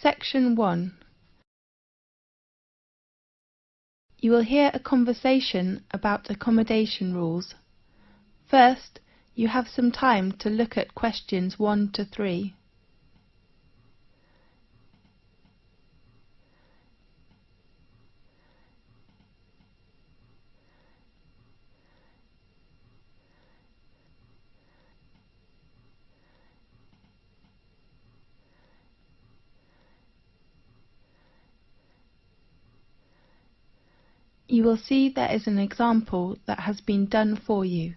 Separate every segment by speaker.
Speaker 1: Section 1. You will hear a conversation about accommodation rules. First, you have some time to look at questions 1 to 3. You will see there is an example that has been done for you.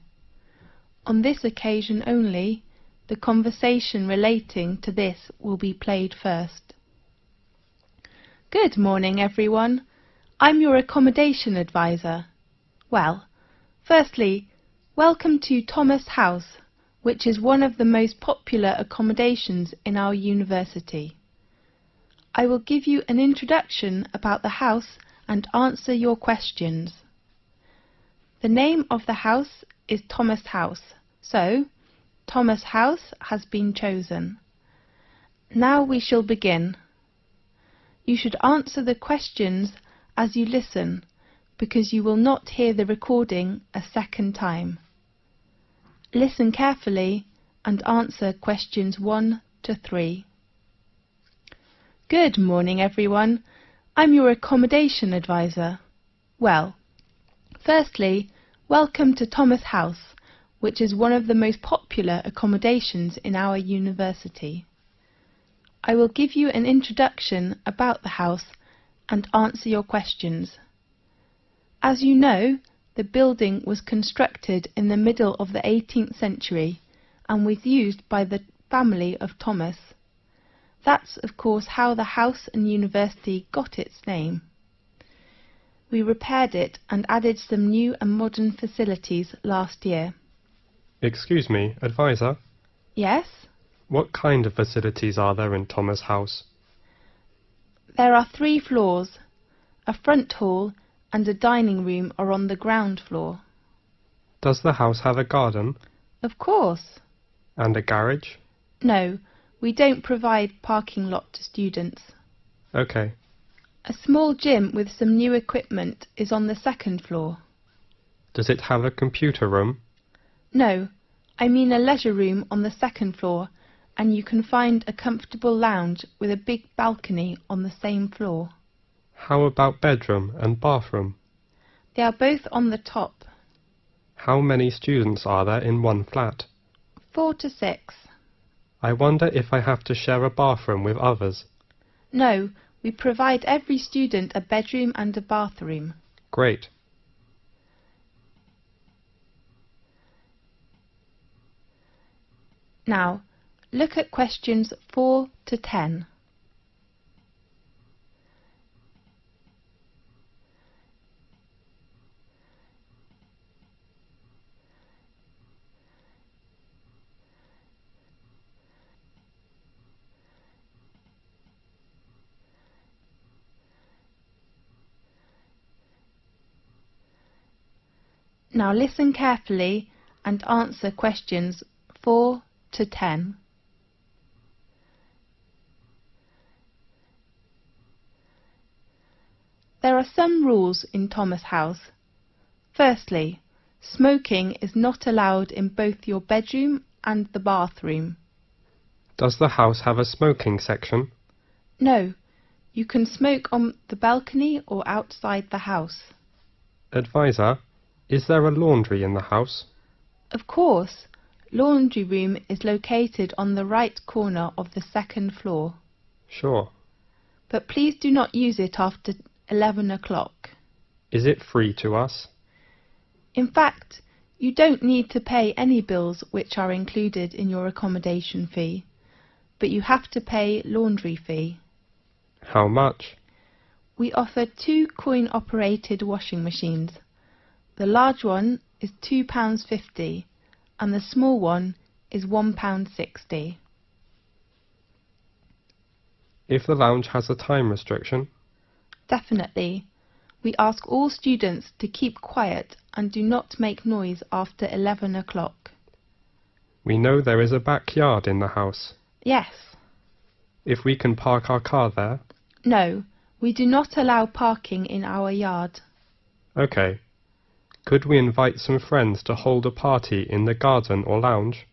Speaker 1: On this occasion only, the conversation relating to this will be played first. Good morning, everyone. I'm your accommodation advisor. Well, firstly, welcome to Thomas House, which is one of the most popular accommodations in our university. I will give you an introduction about the house and answer your questions. The name of the house is Thomas House, so Thomas House has been chosen. Now we shall begin. You should answer the questions as you listen, because you will not hear the recording a second time. Listen carefully and answer questions 1 to 3. Good morning, everyone. I'm your accommodation advisor. Well, firstly, welcome to Thomas House, which is one of the most popular accommodations in our university. I will give you an introduction about the house and answer your questions. As you know, the building was constructed in the middle of the 18th century and was used by the family of Thomas. That's, of course, how the house and university got its name. We repaired it and added some new and modern facilities last year.
Speaker 2: Excuse me, advisor?
Speaker 1: Yes?
Speaker 2: What kind of facilities are there in Thomas House?
Speaker 1: There are 3 floors. A front hall and a dining room are on the ground floor.
Speaker 2: Does the house have a garden?
Speaker 1: Of course.
Speaker 2: And a garage?
Speaker 1: No, we don't provide parking lot to students.
Speaker 2: Okay.
Speaker 1: A small gym with some new equipment is on the 2nd floor.
Speaker 2: Does it have a computer room?
Speaker 1: No, I mean a leisure room on the 2nd floor, and you can find a comfortable lounge with a big balcony on the same floor.
Speaker 2: How about bedroom and bathroom?
Speaker 1: They are both on the top.
Speaker 2: How many students are there in one flat?
Speaker 1: 4 to 6.
Speaker 2: I wonder if I have to share a bathroom with others.
Speaker 1: No, we provide every student a bedroom and a bathroom.
Speaker 2: Great.
Speaker 1: Now, look at questions 4 to 10. Now listen carefully and answer questions 4 to 10. There are some rules in Thomas House. Firstly, smoking is not allowed in both your bedroom and the bathroom.
Speaker 2: Does the house have a smoking section?
Speaker 1: No, you can smoke on the balcony or outside the house.
Speaker 2: Advisor, is there a laundry in the house?
Speaker 1: Of course, laundry room is located on the right corner of the 2nd floor.
Speaker 2: Sure.
Speaker 1: But please do not use it after 11 o'clock.
Speaker 2: Is it free to us?
Speaker 1: In fact, you don't need to pay any bills which are included in your accommodation fee, but you have to pay laundry fee.
Speaker 2: How much?
Speaker 1: We offer 2 coin-operated washing machines. The large one is £2.50 and the small one is £1.60.
Speaker 2: If the lounge has a time restriction?
Speaker 1: Definitely. We ask all students to keep quiet and do not make noise after 11 o'clock.
Speaker 2: We know there is a backyard in the house.
Speaker 1: Yes.
Speaker 2: if we can park our car there?
Speaker 1: No, we do not allow parking in our yard.
Speaker 2: Okay. Could we invite some friends to hold a party in the garden or lounge?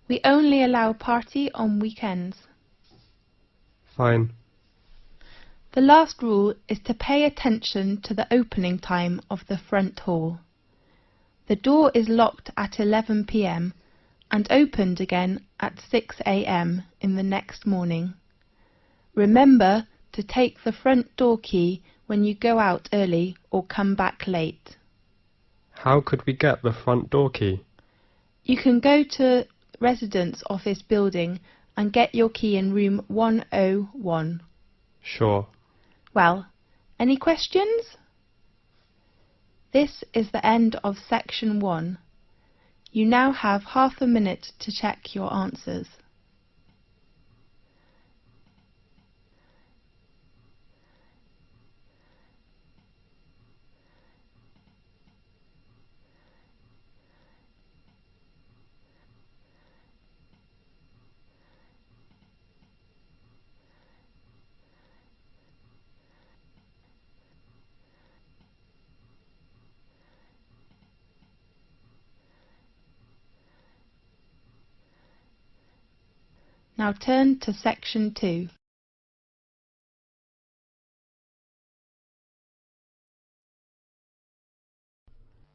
Speaker 1: We only allow party on weekends.
Speaker 2: Fine.
Speaker 1: The last rule is to pay attention to the opening time of the front hall. The door is locked at 11 p.m. and opened again at 6 a.m. in the next morning. Remember to take the front door key when you go out early or come back late.
Speaker 2: How could we get the front door key?
Speaker 1: You can go to residence office building and get your key in room 101.
Speaker 2: Sure.
Speaker 1: Well, any questions? This is the end of section 1. You now have half a minute to check your answers. Now turn to section 2.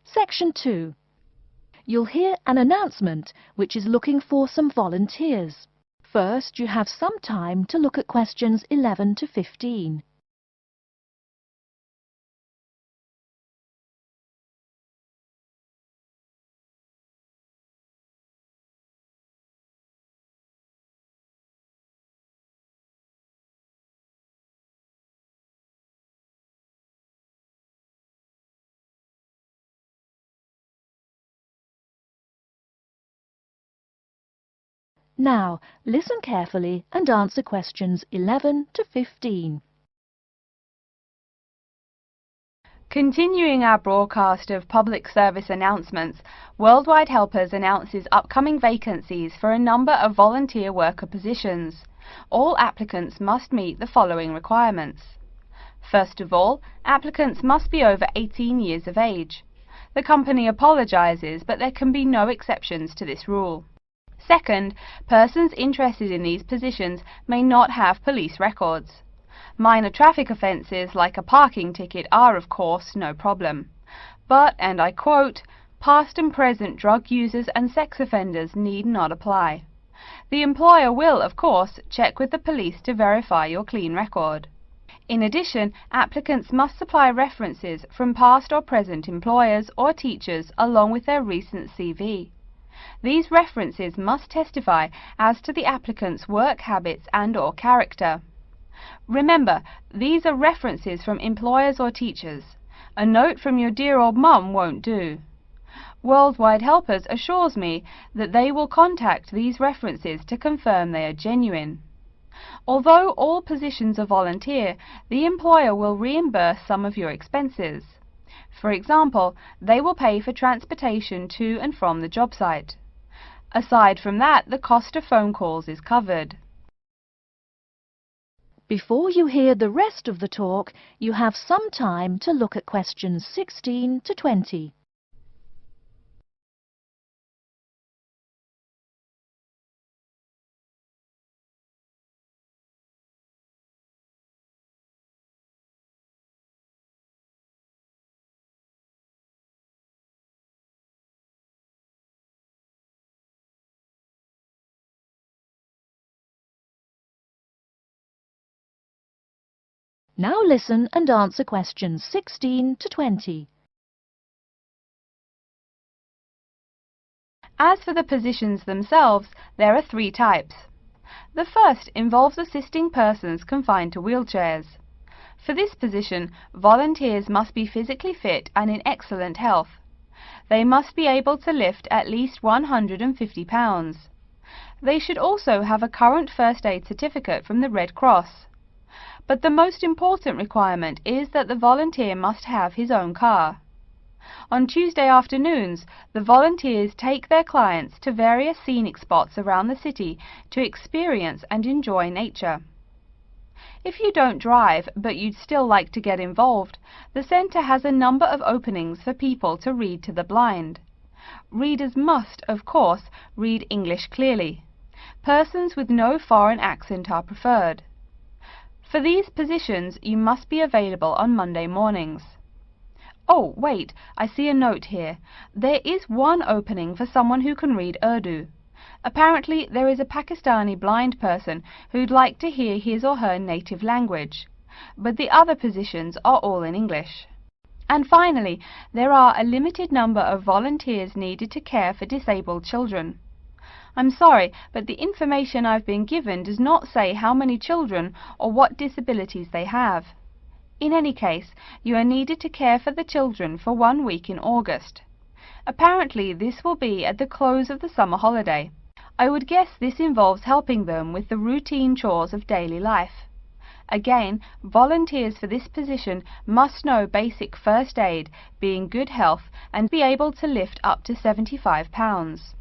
Speaker 3: Section 2. You'll hear an announcement which is looking for some volunteers. First, you have some time to look at questions 11 to 15. Now, listen carefully and answer questions 11 to 15.
Speaker 4: Continuing our broadcast of public service announcements, Worldwide Helpers announces upcoming vacancies for a number of volunteer worker positions. All applicants must meet the following requirements. First of all, applicants must be over 18 years of age. The company apologises, but there can be no exceptions to this rule. Second, persons interested in these positions may not have police records. Minor traffic offences like a parking ticket are, of course, no problem. But, and I quote, past and present drug users and sex offenders need not apply. The employer will, of course, check with the police to verify your clean record. In addition, applicants must supply references from past or present employers or teachers along with their recent CV. These references must testify as to the applicant's work habits and/or character. Remember, these are references from employers or teachers. A note from your dear old mum won't do. Worldwide Helpers assures me that they will contact these references to confirm they are genuine. Although all positions are volunteer, the employer will reimburse some of your expenses. For example, they will pay for transportation to and from the job site. Aside from that, the cost of phone calls is covered.
Speaker 3: Before you hear the rest of the talk, you have some time to look at questions 16 to 20. Now listen and answer questions 16 to 20.
Speaker 4: As for the positions themselves, there are 3 types. The first involves assisting persons confined to wheelchairs. For this position, volunteers must be physically fit and in excellent health. They must be able to lift at least 150 pounds. They should also have a current first aid certificate from the Red Cross. But the most important requirement is that the volunteer must have his own car. On Tuesday afternoons, the volunteers take their clients to various scenic spots around the city to experience and enjoy nature. If you don't drive, but you'd still like to get involved, the centre has a number of openings for people to read to the blind. Readers must, of course, read English clearly. Persons with no foreign accent are preferred. For these positions, you must be available on Monday mornings. Oh, wait, I see a note here. There is one opening for someone who can read Urdu. Apparently, there is a Pakistani blind person who'd like to hear his or her native language, but the other positions are all in English. And finally, there are a limited number of volunteers needed to care for disabled children. I'm sorry, but the information I've been given does not say how many children or what disabilities they have. In any case, you are needed to care for the children for 1 week in August. Apparently, this will be at the close of the summer holiday. I would guess this involves helping them with the routine chores of daily life. Again, volunteers for this position must know basic first aid, be in good health, and be able to lift up to 75 pounds.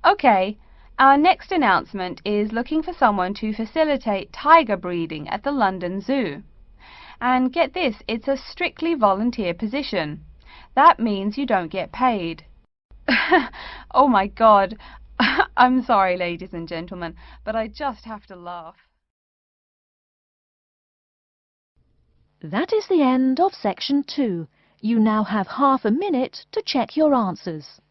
Speaker 4: Okay, our next announcement is looking for someone to facilitate tiger breeding at the London Zoo. And get this, it's a strictly volunteer position. That means you don't get paid. Oh my God, I'm sorry, ladies and gentlemen, but I just have to laugh.
Speaker 3: That is the end of section 2. You now have half a minute to check your answers.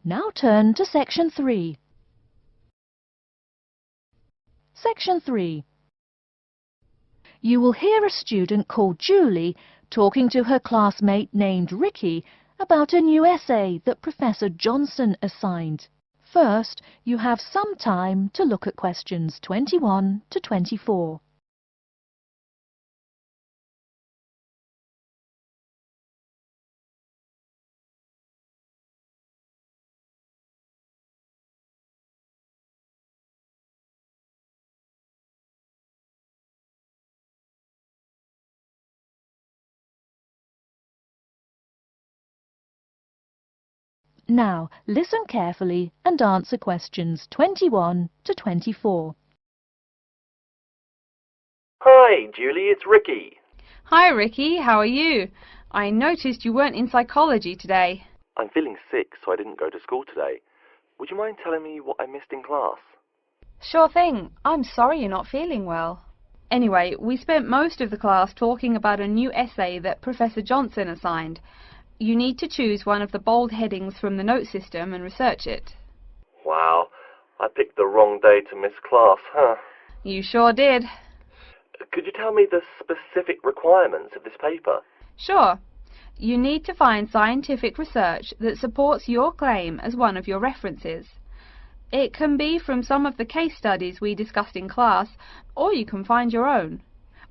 Speaker 3: Now turn to section 3. Section 3. You will hear a student called Julie talking to her classmate named Ricky about a new essay that Professor Johnson assigned. First, you have some time to look at questions 21 to 24. Now, listen carefully and answer questions 21 to 24.
Speaker 5: Hi, Julie, it's Ricky.
Speaker 4: Hi Ricky, how are you? I noticed you weren't in psychology today.
Speaker 5: I'm feeling sick, so I didn't go to school today. Would you mind telling me what I missed in class?
Speaker 4: Sure thing. I'm sorry you're not feeling well. Anyway, we spent most of the class talking about a new essay that Professor Johnson assigned. You need to choose one of the bold headings from the note system and research it.
Speaker 5: Wow, I picked the wrong day to miss class, huh?
Speaker 4: You sure did.
Speaker 5: Could you tell me the specific requirements of this paper?
Speaker 4: Sure. You need to find scientific research that supports your claim as one of your references. It can be from some of the case studies we discussed in class, or you can find your own.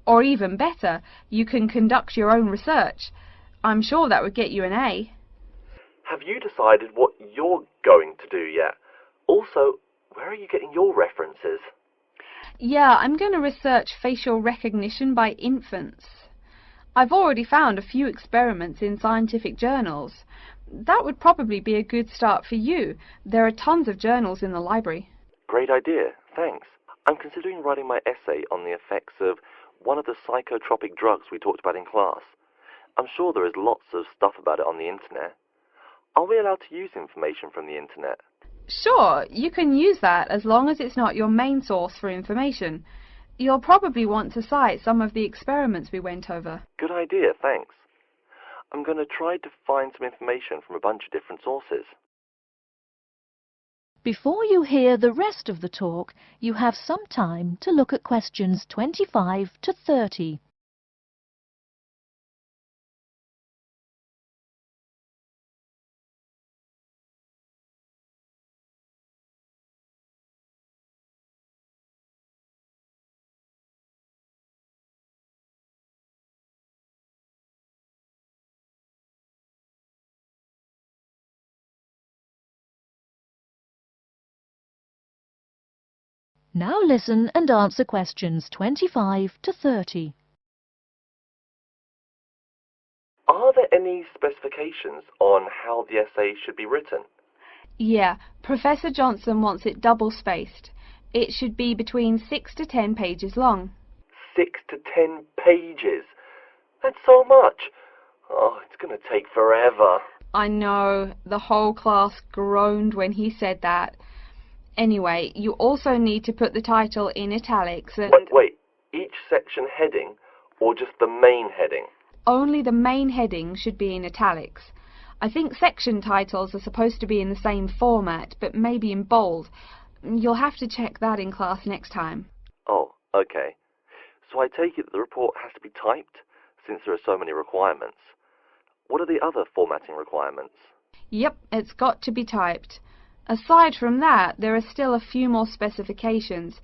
Speaker 4: Or even better, you can conduct your own research. I'm sure that would get you an A.
Speaker 5: Have you decided what you're going to do yet? Also, where are you getting your references?
Speaker 4: Yeah, I'm going to research facial recognition by infants. I've already found a few experiments in scientific journals. That would probably be a good start for you. There are tons of journals in the library.
Speaker 5: Great idea, thanks. I'm considering writing my essay on the effects of one of the psychotropic drugs we talked about in class. I'm sure there is lots of stuff about it on the internet. Are we allowed to use information from the internet?
Speaker 4: Sure, you can use that as long as it's not your main source for information. You'll probably want to cite some of the experiments we went over.
Speaker 5: Good idea, thanks. I'm going to try to find some information from a bunch of different sources.
Speaker 3: Before you hear the rest of the talk, you have some time to look at questions 25 to 30. Now listen and answer questions 25 to 30.
Speaker 5: Are there any specifications on how the essay should be written?
Speaker 4: Yeah, Professor Johnson wants it double-spaced. It should be between 6 to 10 pages long.
Speaker 5: 6 to 10 pages? That's so much. Oh, it's going to take forever.
Speaker 4: I know, the whole class groaned when he said that. Anyway, you also need to put the title in italics and...
Speaker 5: Wait, each section heading or just the main heading?
Speaker 4: Only the main heading should be in italics. I think section titles are supposed to be in the same format, but maybe in bold. You'll have to check that in class next time.
Speaker 5: Oh, okay. So I take it that the report has to be typed, since there are so many requirements. What are the other formatting requirements?
Speaker 4: Yep, it's got to be typed. Aside from that, there are still a few more specifications.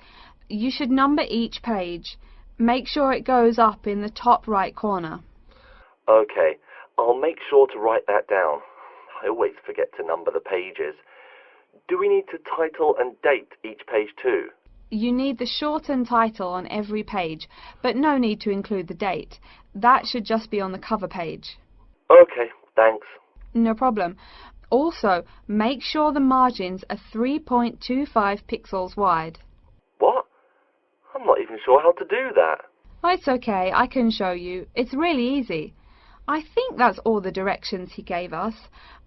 Speaker 4: You should number each page. Make sure it goes up in the top right corner.
Speaker 5: Okay, I'll make sure to write that down. I always forget to number the pages. Do we need to title and date each page too?
Speaker 4: You need the shortened title on every page, but no need to include the date. That should just be on the cover page.
Speaker 5: Okay, thanks.
Speaker 4: No problem. Also, make sure the margins are 3.25 pixels wide.
Speaker 5: What? I'm not even sure how to do that.
Speaker 4: Oh, it's okay, I can show you. It's really easy. I think that's all the directions he gave us.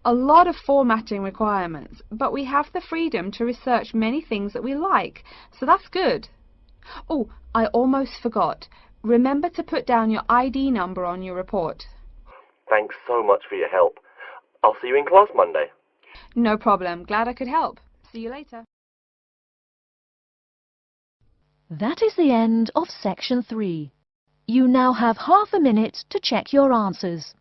Speaker 4: A lot of formatting requirements, but we have the freedom to research many things that we like, so that's good. Oh, I almost forgot. Remember to put down your ID number on your report.
Speaker 5: Thanks so much for your help. I'll see you in class Monday.
Speaker 4: No problem. Glad I could help. See you later.
Speaker 3: That is the end of section 3. You now have half a minute to check your answers.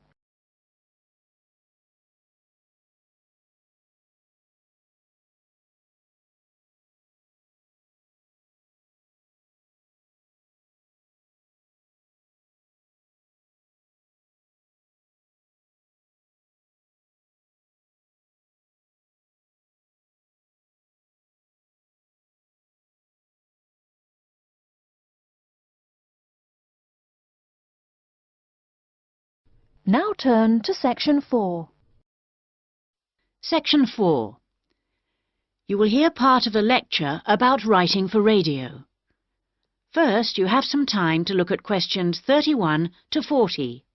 Speaker 3: Now turn to section 4.
Speaker 6: Section 4. You will hear part of a lecture about writing for radio. First, you have some time to look at questions 31 to 40.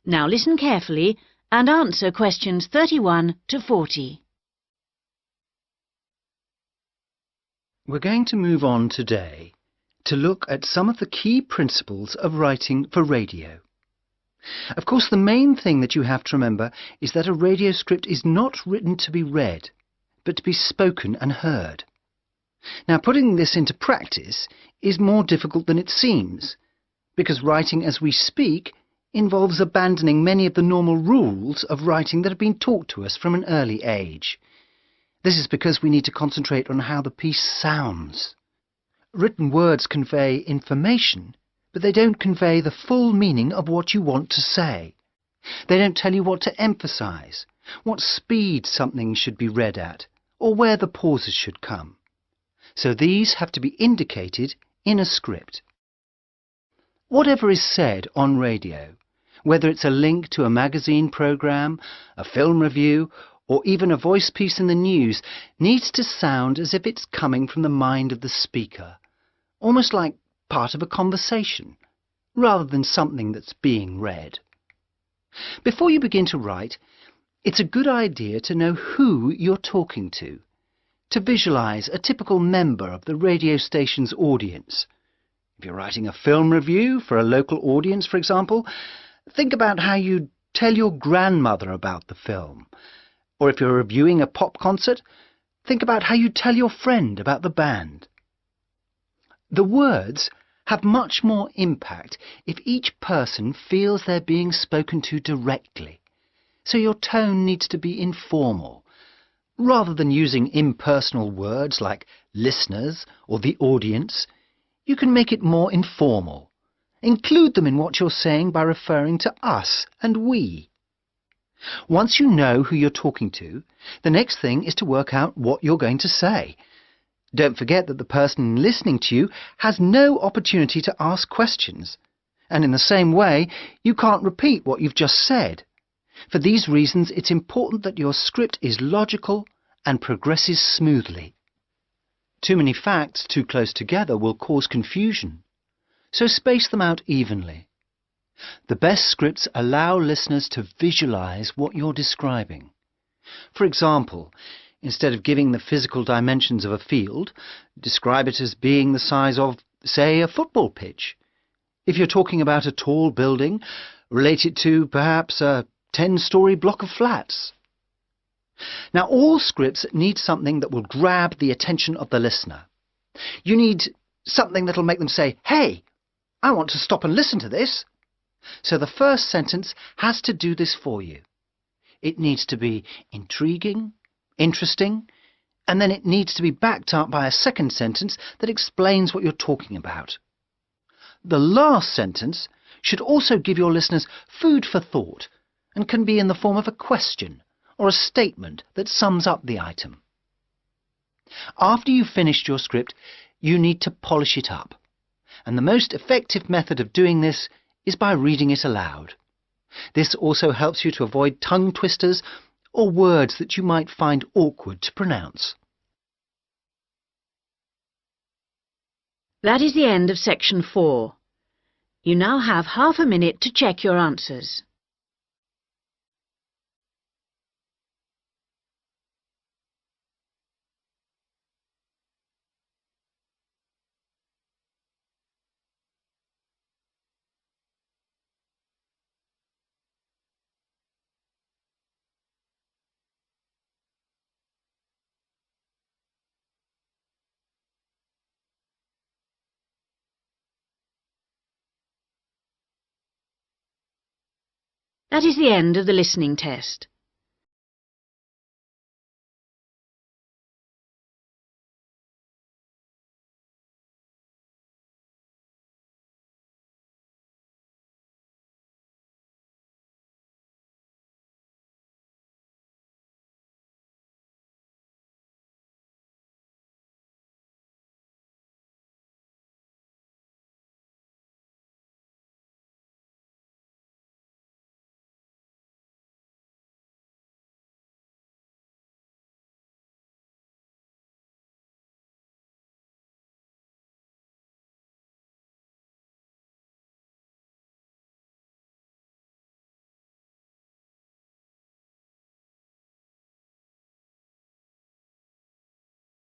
Speaker 6: Now listen carefully and answer questions 31 to 40.
Speaker 7: We're going to move on today to look at some of the key principles of writing for radio. Of course, the main thing that you have to remember is that a radio script is not written to be read, but to be spoken and heard. Now, putting this into practice is more difficult than it seems, because writing as we speak involves abandoning many of the normal rules of writing that have been taught to us from an early age. This is because we need to concentrate on how the piece sounds. Written words convey information, but they don't convey the full meaning of what you want to say. They don't tell you what to emphasize, what speed something should be read at, or where the pauses should come. So these have to be indicated in a script. Whatever is said on radio, whether it's a link to a magazine program, a film review, or even a voice piece in the news, needs to sound as if it's coming from the mind of the speaker, almost like part of a conversation, rather than something that's being read. Before you begin to write, it's a good idea to know who you're talking to visualize a typical member of the radio station's audience. If you're writing a film review for a local audience, for example, think about how you'd tell your grandmother about the film. Or if you're reviewing a pop concert, think about how you'd tell your friend about the band. The words have much more impact if each person feels they're being spoken to directly, so your tone needs to be informal. Rather than using impersonal words like listeners or the audience, you can make it more informal. Include them in what you're saying by referring to us and we. Once you know who you're talking to, the next thing is to work out what you're going to say. Don't forget that the person listening to you has no opportunity to ask questions, and in the same way, you can't repeat what you've just said. For these reasons, it's important that your script is logical and progresses smoothly. Too many facts too close together will cause confusion, so space them out evenly. The best scripts allow listeners to visualize what you're describing. For example, instead of giving the physical dimensions of a field, describe it as being the size of, say, a football pitch. If you're talking about a tall building, relate it to perhaps a 10-story block of flats. Now, all scripts need something that will grab the attention of the listener. You need something that'll make them say, "Hey, I want to stop and listen to this." So the first sentence has to do this for you. It needs to be intriguing, interesting, and then it needs to be backed up by a second sentence that explains what you're talking about. The last sentence should also give your listeners food for thought and can be in the form of a question or a statement that sums up the item. After you've finished your script, you need to polish it up, and the most effective method of doing this is by reading it aloud. This also helps you to avoid tongue twisters or words that you might find awkward to pronounce.
Speaker 6: That is the end of section 4. You now have half a minute to check your answers. That is the end of the listening test.